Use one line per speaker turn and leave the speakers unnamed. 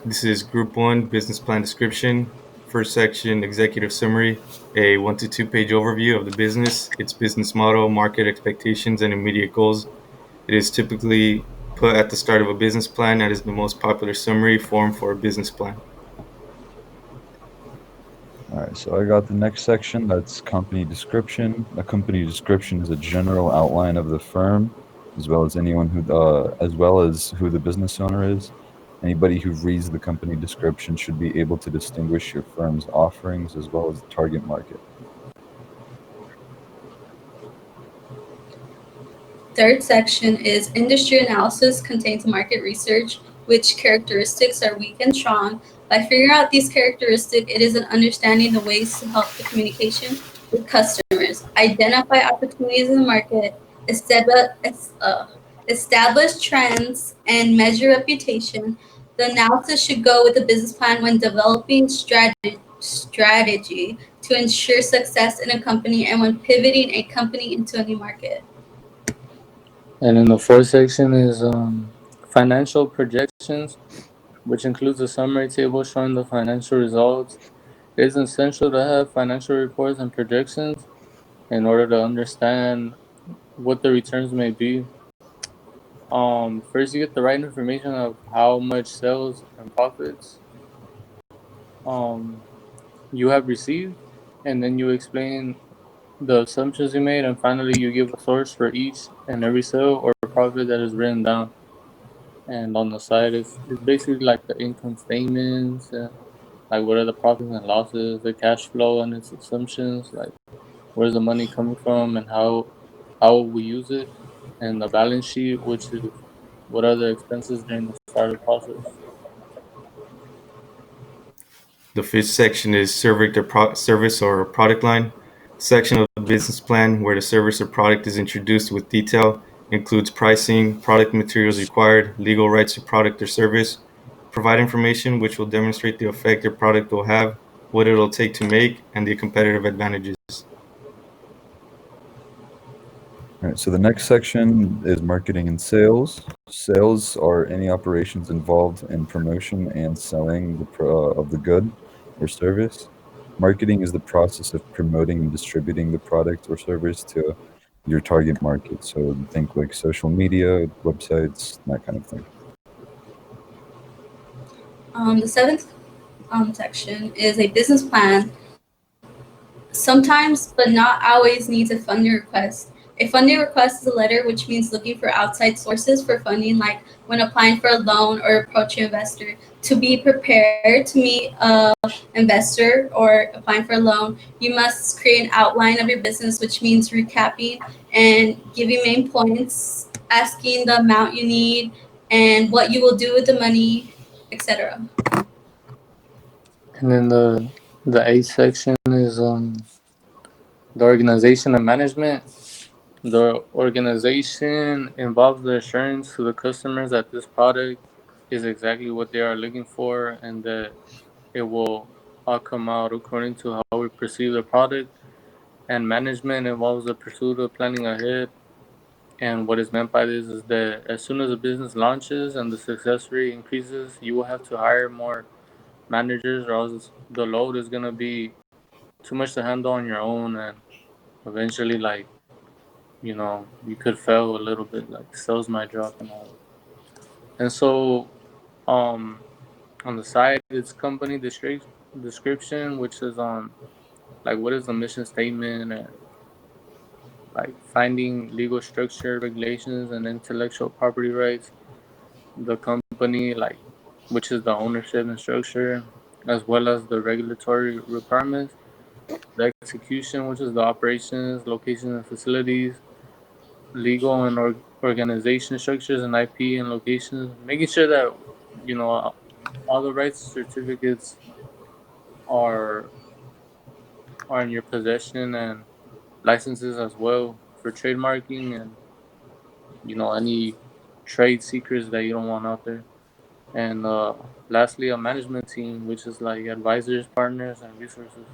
This is Group 1, Business Plan Description. First section, Executive Summary, a 1 to 2 page overview of the business, its business model, market expectations, and immediate goals. It is typically put at the start of a business plan and is the most popular summary form for a business plan.
All right, so I got the next section. That's company description. A company description is a general outline of the firm, as well as who the business owner is. Anybody who reads the company description should be able to distinguish your firm's offerings as well as the target market.
Third section is industry analysis contains market research, which characteristics are weak and strong. By figuring out these characteristics, it is an understanding the ways to help the communication with customers, identify opportunities in the market, establish trends, and measure reputation. The analysis should go with the business plan when developing strategy to ensure success in a company and when pivoting a company into a new market.
And in the fourth section is financial projections, which includes a summary table showing the financial results. It is essential to have financial reports and projections in order to understand what the returns may be. First, you get the right information of how much sales and profits um, you have received, and then you explain the assumptions you made, and finally, you give a source for each and every sale or profit that is written down. And on the side, it's basically like the income statements, like what are the profits and losses, the cash flow and its assumptions, like where's the money coming from and how we use it, and the balance sheet, which is what are the expenses during the startup process.
The fifth section is service or product line. Section of the business plan where the service or product is introduced with detail includes pricing, product materials required, legal rights to product or service. Provide information which will demonstrate the effect your product will have, what it'll take to make, and the competitive advantages.
All right, so the next section is marketing and sales. Sales are any operations involved in promotion and selling of the good or service. Marketing is the process of promoting and distributing the product or service to your target market. So think like social media, websites, that kind of thing.
The seventh section is a business plan. Sometimes, but not always, needs a funding request. A funding request is a letter which means looking for outside sources for funding, like when applying for a loan or approaching an investor. To be prepared to meet an investor or applying for a loan, you must create an outline of your business, which means recapping and giving main points, asking the amount you need, and what you will do with the money, etc.
And then the eighth section is the organization and management. The organization involves the assurance to the customers that this product is exactly what they are looking for and that it will all come out according to how we perceive the product. And management involves the pursuit of planning ahead. And what is meant by this is that as soon as a business launches and the success rate increases, you will have to hire more managers, or else the load is gonna be too much to handle on your own, and eventually, like, you could fail a little bit, like sales might drop and all. And so, um, on the side, it's company description, which is like what is the mission statement and like finding legal structure, regulations, and intellectual property rights. The company, like, which is the ownership and structure, as well as the regulatory requirements. The execution, which is the operations, locations, and facilities. Legal and organization structures and IP and locations. Making sure that you know all the rights certificates are are in your possession, and licenses as well for trademarking and any trade secrets that you don't want out there. And lastly, a management team, which is like advisors, partners, and resources.